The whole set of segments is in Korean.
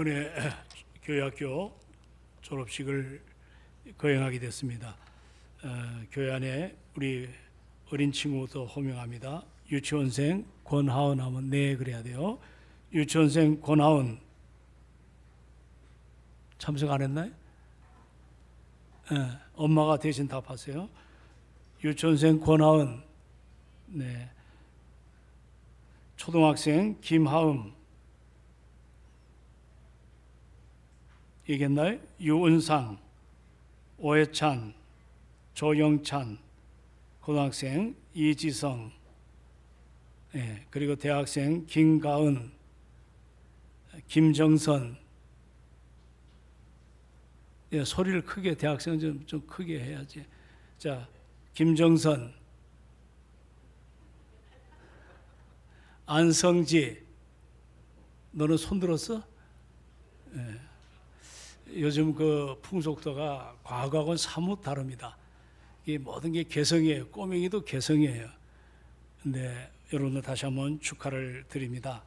이번에 교회학교 졸업식을 거행하게 됐습니다. 교회 안에 우리 어린 친구도 호명합니다. 유치원생 권하은 하면 네 그래야 돼요. 유치원생 권하은 참석 안 했나요? 엄마가 대신 답하세요. 유치원생 권하은, 네. 초등학생 김하음, 이겠나요? 유은상, 오해찬, 조영찬, 고등학생 이지성, 그리고 대학생 김가은, 김정선. 소리를 크게, 대학생은 좀 크게 해야지. 자, 김정선, 안성지. 너는 손 들었어? 요즘 그 풍속도가 과거하고는 사뭇 다릅니다. 이 모든 게 개성이에요. 꼬맹이도 개성이에요. 근데 여러분들 다시 한번 축하를 드립니다.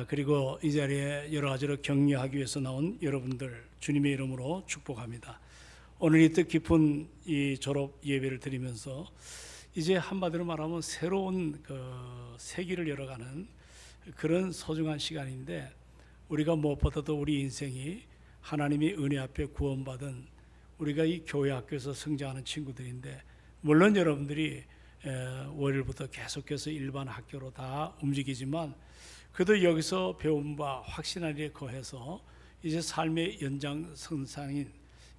그리고 이 자리에 여러 가지로 격려하기 위해서 나온 여러분들 주님의 이름으로 축복합니다. 오늘 이 뜻깊은 이 졸업 예배를 드리면서 이제 한마디로 말하면 새로운 그 세기를 열어가는 그런 소중한 시간인데, 우리가 무엇보다도 우리 인생이 하나님의 은혜 앞에 구원받은 우리가 이 교회 학교에서 성장하는 친구들인데, 물론 여러분들이 월요일부터 계속해서 일반 학교로 다 움직이지만 그래도 여기서 배운 바 확신한 일에 거해서 이제 삶의 연장선상인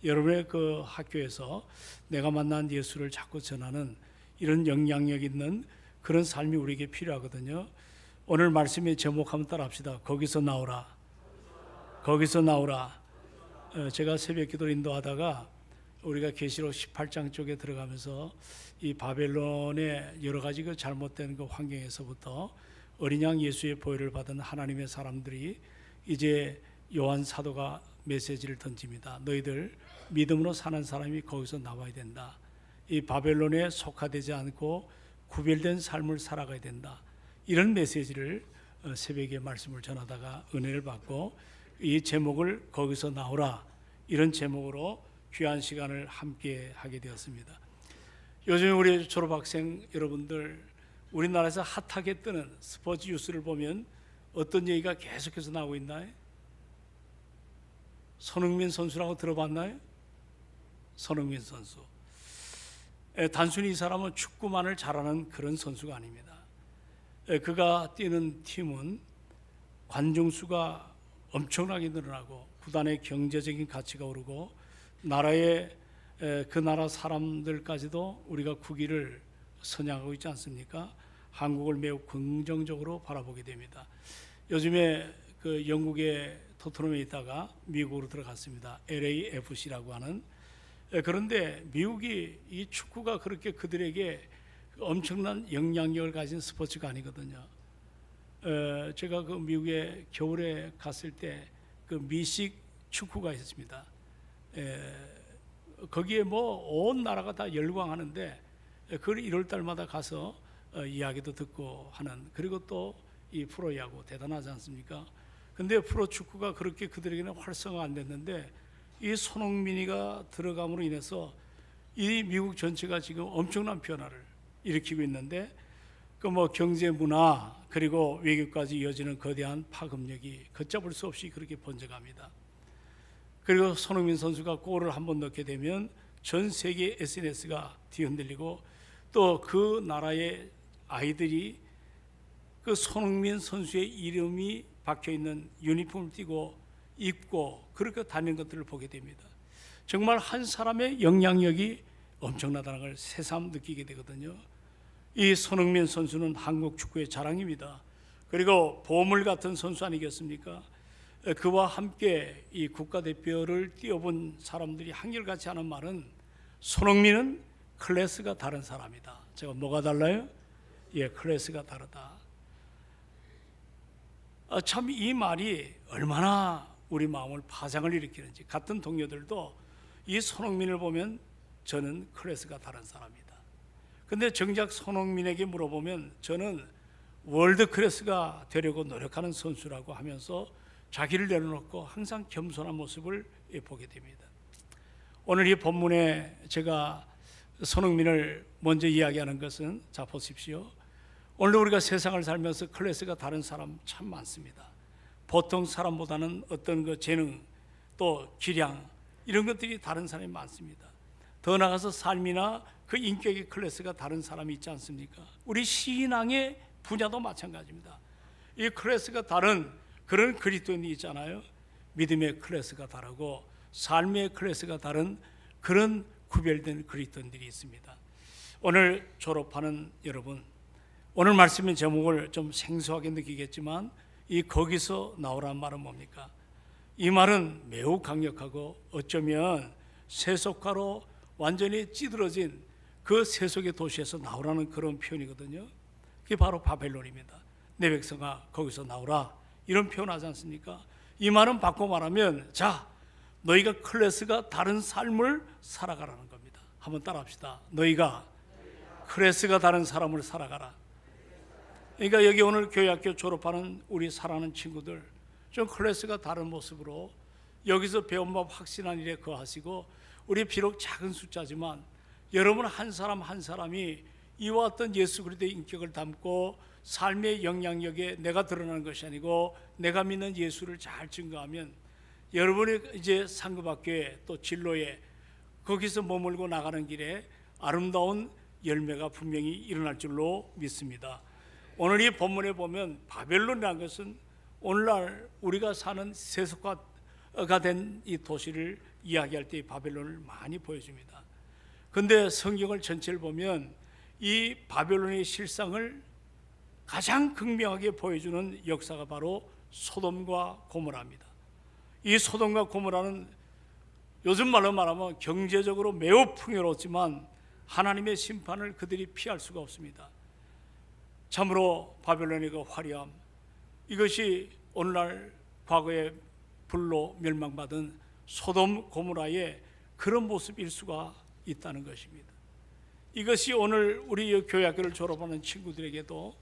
여러분의 그 학교에서 내가 만난 예수를 자꾸 전하는 이런 영향력 있는 그런 삶이 우리에게 필요하거든요. 오늘 말씀의 제목 한번 따라 합시다. 거기서 나오라. 거기서 나오라. 제가 새벽 기도 인도하다가 우리가 계시록 18장 쪽에 들어가면서 이 바벨론의 여러 가지 그 잘못된 그 환경에서부터 어린 양 예수의 보혈을 받은 하나님의 사람들이 이제 요한 사도가 메시지를 던집니다. 너희들 믿음으로 사는 사람이 거기서 나와야 된다. 이 바벨론에 속하되지 않고 구별된 삶을 살아가야 된다. 이런 메시지를 새벽에 말씀을 전하다가 은혜를 받고 이 제목을 거기서 나오라, 이런 제목으로 귀한 시간을 함께 하게 되었습니다. 요즘 우리 졸업학생 여러분들, 우리나라에서 핫하게 뜨는 스포츠 뉴스를 보면 어떤 얘기가 계속해서 나오고 있나요? 손흥민 선수라고 들어봤나요? 손흥민 선수. 단순히 이 사람은 축구만을 잘하는 그런 선수가 아닙니다. 그가 뛰는 팀은 관중수가 엄청나게 늘어나고 구단의 경제적인 가치가 오르고 나라의 그 나라 사람들까지도 우리가 국위를 선양하고 있지 않습니까? 한국을 매우 긍정적으로 바라보게 됩니다. 요즘에 그 영국의 토트넘에 있다가 미국으로 들어갔습니다. LAFC라고 하는. 그런데 미국이 이 축구가 그렇게 그들에게 엄청난 영향력을 가진 스포츠가 아니거든요. 제가 그 미국에 겨울에 갔을 때 그 미식 축구가 있었습니다. 거기에 뭐 온 나라가 다 열광하는데 그걸 1월 달마다 가서 이야기도 듣고 하는, 그리고 또 이 프로야구 대단하지 않습니까? 근데 프로 축구가 그렇게 그들에게는 활성화 안 됐는데 이 손흥민이가 들어감으로 인해서 이 미국 전체가 지금 엄청난 변화를 일으키고 있는데, 그 뭐 경제, 문화 그리고 외교까지 이어지는 거대한 파급력이 걷잡을 수 없이 그렇게 번져갑니다. 그리고 손흥민 선수가 골을 한번 넣게 되면 전 세계 SNS가 뒤흔들리고 또 그 나라의 아이들이 그 손흥민 선수의 이름이 박혀있는 유니폼을 띠고 입고 그렇게 다니는 것들을 보게 됩니다. 정말 한 사람의 영향력이 엄청나다는 걸 새삼 느끼게 되거든요. 이 손흥민 선수는 한국 축구의 자랑입니다. 그리고 보물 같은 선수 아니겠습니까? 그와 함께 이 국가대표를 뛰어본 사람들이 한결같이 하는 말은 손흥민은 클래스가 다른 사람이다. 제가 뭐가 달라요? 클래스가 다르다. 참 이 말이 얼마나 우리 마음을 파장을 일으키는지. 같은 동료들도 이 손흥민을 보면 저는 클래스가 다른 사람이다. 근데 정작 손흥민에게 물어보면 저는 월드 클래스가 되려고 노력하는 선수라고 하면서 자기를 내려놓고 항상 겸손한 모습을 보게 됩니다. 오늘 이 본문에 제가 손흥민을 먼저 이야기하는 것은, 자 보십시오. 오늘 우리가 세상을 살면서 클래스가 다른 사람 참 많습니다. 보통 사람보다는 어떤 그 재능 또 기량 이런 것들이 다른 사람이 많습니다. 더 나아가서 삶이나 그 인격의 클래스가 다른 사람이 있지 않습니까? 우리 신앙의 분야도 마찬가지입니다. 이 클래스가 다른 그런 그리스도인이 있잖아요. 믿음의 클래스가 다르고 삶의 클래스가 다른 그런 구별된 그리스도인들이 있습니다. 오늘 졸업하는 여러분, 오늘 말씀의 제목을 좀 생소하게 느끼겠지만 이 거기서 나오란 말은 뭡니까? 이 말은 매우 강력하고 어쩌면 세속화로 완전히 찌들어진 그 세속의 도시에서 나오라는 그런 표현이거든요. 그게 바로 바벨론입니다. 내 백성아 거기서 나오라, 이런 표현하지 않습니까? 이 말은 바꿔 말하면, 자 너희가 클래스가 다른 삶을 살아가라는 겁니다. 한번 따라합시다. 너희가 클래스가 다른 삶을 살아가라. 그러니까 여기 오늘 교회학교 졸업하는 우리 사랑하는 친구들, 좀 클래스가 다른 모습으로 여기서 배운 법 확신한 일에 거하시고, 우리 비록 작은 숫자지만 여러분 한 사람 한 사람이 이와 같은 예수 그리스도의 인격을 담고 삶의 영향력에 내가 드러나는 것이 아니고 내가 믿는 예수를 잘 증거하면 여러분이 이제 상급학교에 또 진로에 거기서 머물고 나가는 길에 아름다운 열매가 분명히 일어날 줄로 믿습니다. 오늘 이 본문에 보면 바벨론이라는 것은 오늘날 우리가 사는 세속화가 된 이 도시를 이야기할 때 이 바벨론을 많이 보여줍니다. 그런데 성경을 전체를 보면 이 바벨론의 실상을 가장 극명하게 보여주는 역사가 바로 소돔과 고모라입니다. 이 소돔과 고모라는 요즘 말로 말하면 경제적으로 매우 풍요롭지만 하나님의 심판을 그들이 피할 수가 없습니다. 참으로 바벨론의 그 화려함, 이것이 오늘날 과거에 불로 멸망받은 소돔 고모라의 그런 모습일 수가 있다는 것입니다. 이것이 오늘 우리 교회학교를 졸업하는 친구들에게도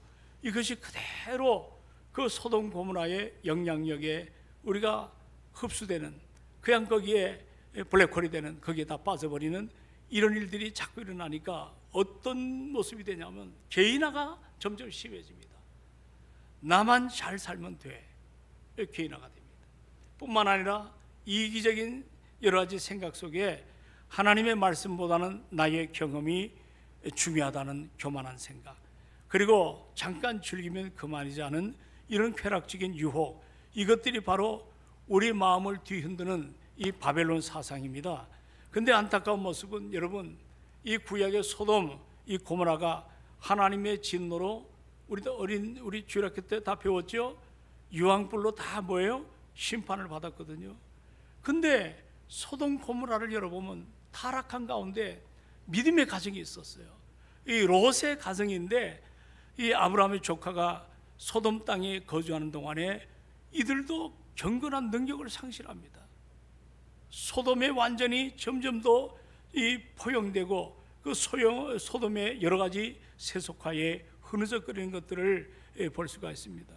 이것이 그대로 그 소돔 고모라의 영향력에 우리가 흡수되는, 그냥 거기에 블랙홀이 되는, 거기에 다 빠져버리는 이런 일들이 자꾸 일어나니까 어떤 모습이 되냐면 개인화가 점점 심해집니다. 나만 잘 살면 돼, 개인화가 됩니다. 뿐만 아니라 이기적인 여러 가지 생각 속에 하나님의 말씀보다는 나의 경험이 중요하다는 교만한 생각, 그리고 잠깐 즐기면 그만이지 않은 이런 쾌락적인 유혹, 이것들이 바로 우리 마음을 뒤흔드는 이 바벨론 사상입니다. 근데 안타까운 모습은 여러분, 이 구약의 소돔, 이 고모라가 하나님의 진노로, 우리도 우리 주일학교 때 다 배웠죠? 유황불로 다 뭐예요? 심판을 받았거든요. 근데 소돔 고모라를 열어보면 타락한 가운데 믿음의 가정이 있었어요. 이 롯의 가정인데, 이 아브라함의 조카가 소돔 땅에 거주하는 동안에 이들도 경건한 능력을 상실합니다. 소돔에 완전히 점점 더 이 포용되고 그 소돔의 여러 가지 세속화에 흐느적거리는 것들을 볼 수가 있습니다.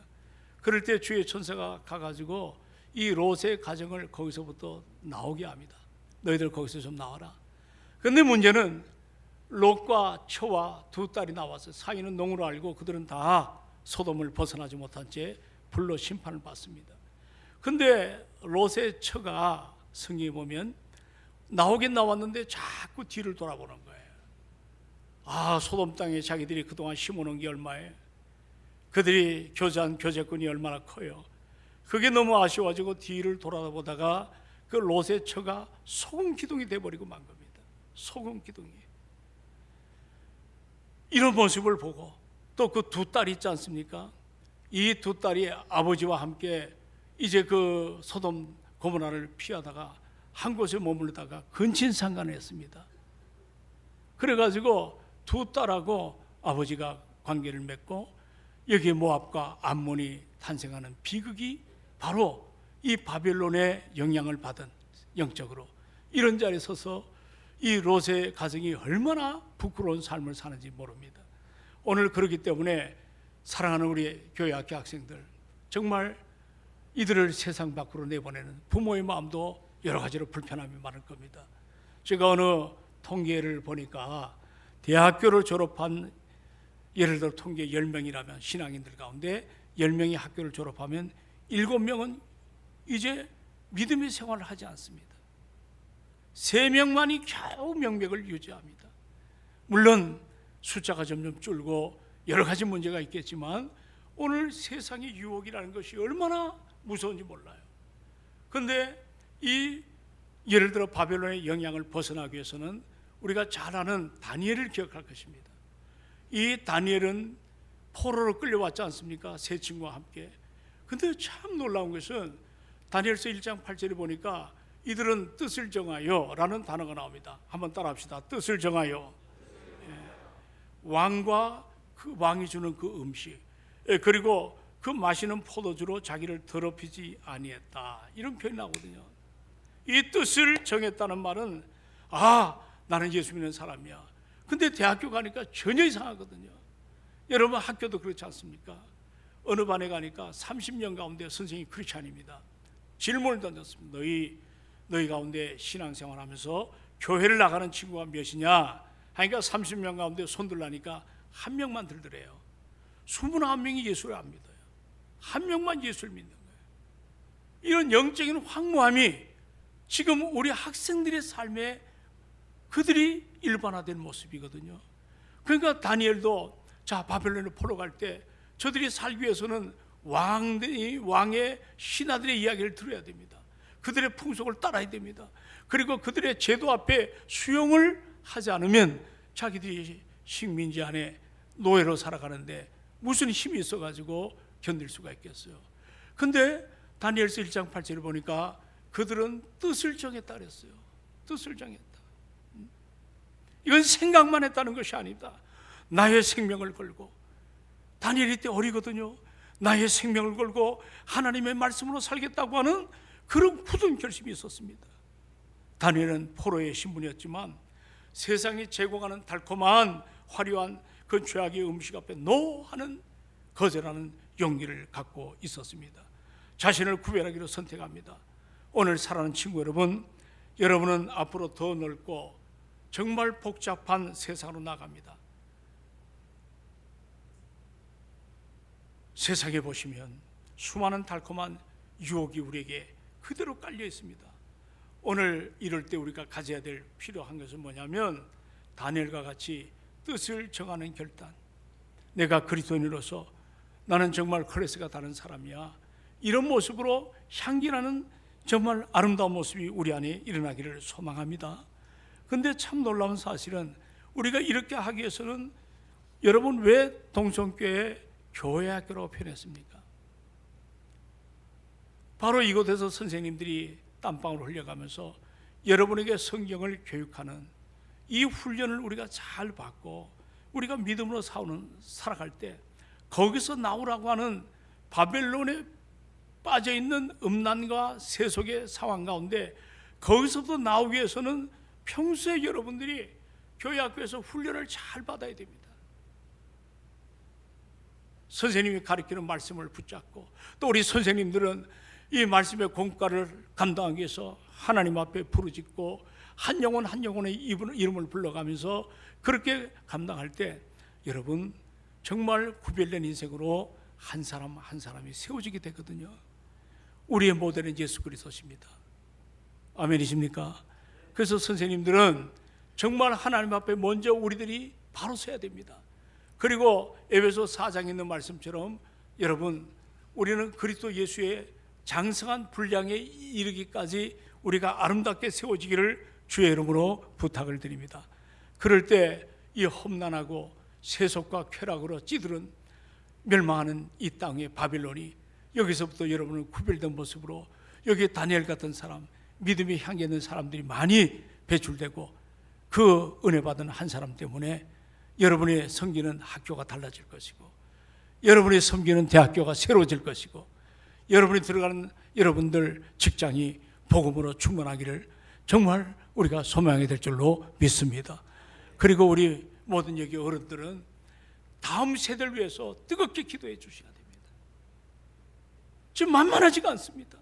그럴 때 주의 천사가 가가지고 이 롯의 가정을 거기서부터 나오게 합니다. 너희들 거기서 좀 나와라. 그런데 문제는 롯과 처와 두 딸이 나와서 사이는 농으로 알고 그들은 다 소돔을 벗어나지 못한 채 불로 심판을 받습니다. 그런데 롯의 처가 성경에 보면 나오긴 나왔는데 자꾸 뒤를 돌아보는 거예요. 아, 소돔 땅에 자기들이 그동안 심어놓은 게 얼마예요? 그들이 교제한 교제권이 얼마나 커요. 그게 너무 아쉬워가지고 뒤를 돌아보다가 그 롯의 처가 소금 기둥이 돼버리고 만 겁니다. 소금 기둥이. 이런 모습을 보고 또 그 두 딸이 있지 않습니까? 이 두 딸이 아버지와 함께 이제 그 소돔 고모라를 피하다가 한 곳에 머물다가 근친상간을 했습니다. 그래가지고 두 딸하고 아버지가 관계를 맺고 여기에 모압과 암몬이 탄생하는 비극이 바로 이 바벨론의 영향을 받은, 영적으로 이런 자리에 서서 이 롯의 가정이 얼마나 부끄러운 삶을 사는지 모릅니다. 오늘 그렇기 때문에 사랑하는 우리 교회 학교 학생들, 정말 이들을 세상 밖으로 내보내는 부모의 마음도 여러 가지로 불편함이 많을 겁니다. 제가 어느 통계를 보니까 대학교를 졸업한, 예를 들어 통계 10명이라면 신앙인들 가운데 10명이 학교를 졸업하면 7명은 이제 믿음의 생활을 하지 않습니다. 3명만이 겨우 명맥을 유지합니다. 물론 숫자가 점점 줄고 여러 가지 문제가 있겠지만 오늘 세상의 유혹이라는 것이 얼마나 무서운지 몰라요. 그런데 이 예를 들어 바벨론의 영향을 벗어나기 위해서는 우리가 잘 아는 다니엘을 기억할 것입니다. 이 다니엘은 포로로 끌려왔지 않습니까? 세 친구와 함께. 근데 참 놀라운 것은 다니엘서 1장 8절에 보니까 이들은 뜻을 정하여 라는 단어가 나옵니다. 한번 따라 합시다. 뜻을 정하여. 왕과 그 왕이 주는 그 음식, 그리고 그 마시는 포도주로 자기를 더럽히지 아니했다, 이런 표현이 나오거든요. 이 뜻을 정했다는 말은 나는 예수 믿는 사람이야. 근데 대학교 가니까 전혀 이상하거든요. 여러분 학교도 그렇지 않습니까? 어느 반에 가니까 30년 가운데 선생님이 크리스찬입니다. 질문을 던졌습니다. 너희 가운데 신앙생활하면서 교회를 나가는 친구가 몇이냐 하니까 30명 가운데 손 들라니까 한 명만 들더래요. 21명이 예수를 안 믿어요. 한 명만 예수를 믿는 거예요. 이런 영적인 황무함이 지금 우리 학생들의 삶에 그들이 일반화된 모습이거든요. 그러니까 다니엘도 바벨론에 포로 갈 때 저들이 살기 위해서는 왕의 신하들의 이야기를 들어야 됩니다. 그들의 풍속을 따라야 됩니다. 그리고 그들의 제도 앞에 수용을 하지 않으면 자기들이 식민지 안에 노예로 살아가는데 무슨 힘이 있어가지고 견딜 수가 있겠어요. 근데 다니엘서 1장 8절을 보니까 그들은 뜻을 정했다 그랬어요. 뜻을 정했다. 이건 생각만 했다는 것이 아니다. 나의 생명을 걸고, 다니엘이 때 어리거든요. 나의 생명을 걸고 하나님의 말씀으로 살겠다고 하는 그런 굳은 결심이 있었습니다. 다니엘은 포로의 신분이었지만 세상이 제공하는 달콤한 화려한 그 죄악의 음식 앞에 노하는, 거절하는 용기를 갖고 있었습니다. 자신을 구별하기로 선택합니다. 오늘 사랑하는 친구 여러분, 여러분은 앞으로 더 넓고 정말 복잡한 세상으로 나갑니다. 세상에 보시면 수많은 달콤한 유혹이 우리에게 그대로 깔려 있습니다. 오늘 이럴 때 우리가 가져야 될 필요한 것은 뭐냐면 다니엘과 같이 뜻을 정하는 결단. 내가 그리스도인으로서 나는 정말 크리스가 다른 사람이야, 이런 모습으로 향기나는 정말 아름다운 모습이 우리 안에 일어나기를 소망합니다. 근데 참 놀라운 사실은 우리가 이렇게 하기 위해서는, 여러분 왜 동성교회 교회학교라고 표현했습니까? 바로 이곳에서 선생님들이 땀방울 흘려가면서 여러분에게 성경을 교육하는 이 훈련을 우리가 잘 받고 우리가 믿음으로 살아갈 때 거기서 나오라고 하는 바벨론에 빠져있는 음란과 세속의 상황 가운데 거기서부터 나오기 위해서는 평소에 여러분들이 교회 학교에서 훈련을 잘 받아야 됩니다. 선생님이 가르치는 말씀을 붙잡고, 또 우리 선생님들은 이 말씀의 공과를 감당하기 위해서 하나님 앞에 부르짖고 한 영혼 한 영혼의 이름을 불러가면서 그렇게 감당할 때 여러분 정말 구별된 인생으로 한 사람 한 사람이 세워지게 되거든요. 우리의 모델은 예수 그리스도십니다. 아멘이십니까? 그래서 선생님들은 정말 하나님 앞에 먼저 우리들이 바로 서야 됩니다. 그리고 에베소 4장에 있는 말씀처럼 여러분 우리는 그리스도 예수의 장성한 분량에 이르기까지 우리가 아름답게 세워지기를 주의 이름으로 부탁을 드립니다. 그럴 때 이 험난하고 세속과 쾌락으로 찌들은 멸망하는 이 땅의 바빌론이 여기서부터 여러분은 구별된 모습으로 여기 다니엘 같은 사람, 믿음이 향기 있는 사람들이 많이 배출되고 그 은혜 받은 한 사람 때문에 여러분의 섬기는 학교가 달라질 것이고 여러분이 섬기는 대학교가 새로워질 것이고 여러분이 들어가는 여러분들 직장이 복음으로 충만하기를 정말 우리가 소망하게 될 줄로 믿습니다. 그리고 우리 모든 여기 어른들은 다음 세대를 위해서 뜨겁게 기도해 주셔야 됩니다. 지금 만만하지가 않습니다.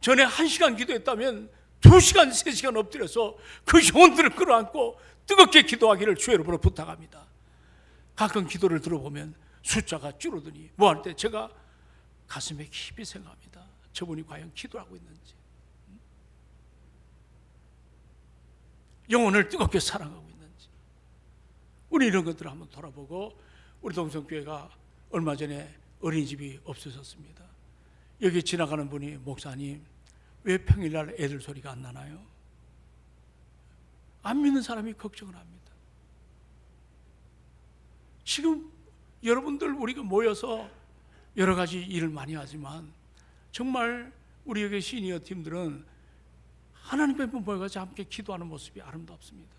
전에 1시간 기도했다면 2시간, 3시간 엎드려서 그 영혼들을 끌어안고 뜨겁게 기도하기를 주 여러분을 부탁합니다. 가끔 기도를 들어보면 숫자가 줄어드니 뭐 할 때 제가 가슴에 깊이 생각합니다. 저분이 과연 기도하고 있는지, 영혼을 뜨겁게 사랑하고 있는지. 우리 이런 것들을 한번 돌아보고, 우리 동성교회가 얼마 전에 어린이집이 없어졌습니다. 여기 지나가는 분이, 목사님 왜 평일날 애들 소리가 안 나나요? 안 믿는 사람이 걱정을 합니다. 지금 여러분들 우리가 모여서 여러 가지 일을 많이 하지만 정말 우리 여기 시니어 팀들은 하나님 앞에 모여서 함께 기도하는 모습이 아름답습니다.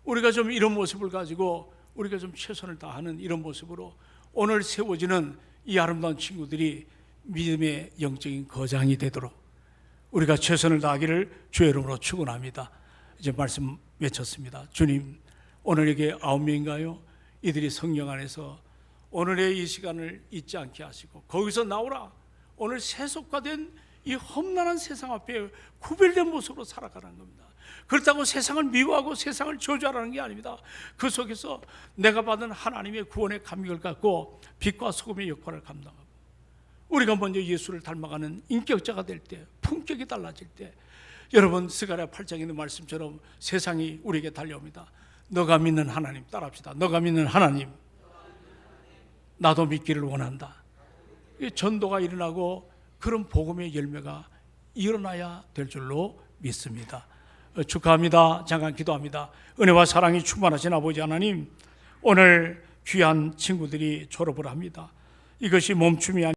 우리가 좀 이런 모습을 가지고 우리가 좀 최선을 다하는 이런 모습으로 오늘 세워지는 이 아름다운 친구들이 믿음의 영적인 거장이 되도록 우리가 최선을 다하기를 주의 이름으로 축원합니다. 이제 말씀 외쳤습니다. 주님, 오늘 여기 9명인가요? 이들이 성령 안에서 오늘의 이 시간을 잊지 않게 하시고 거기서 나오라. 오늘 세속화된 이 험난한 세상 앞에 구별된 모습으로 살아가는 겁니다. 그렇다고 세상을 미워하고 세상을 저주하라는 게 아닙니다. 그 속에서 내가 받은 하나님의 구원의 감격을 갖고 빛과 소금의 역할을 감당하고, 우리가 먼저 예수를 닮아가는 인격자가 될 때, 품격이 달라질 때, 여러분 스가랴 8장에 있는 말씀처럼 세상이 우리에게 달려옵니다. 너가 믿는 하나님, 따라합시다. 너가 믿는 하나님, 나도 믿기를 원한다. 전도가 일어나고 그런 복음의 열매가 일어나야 될 줄로 믿습니다. 축하합니다. 잠깐 기도합니다. 은혜와 사랑이 충만하신 아버지 하나님, 오늘 귀한 친구들이 졸업을 합니다. 이것이 멈춤이 아니라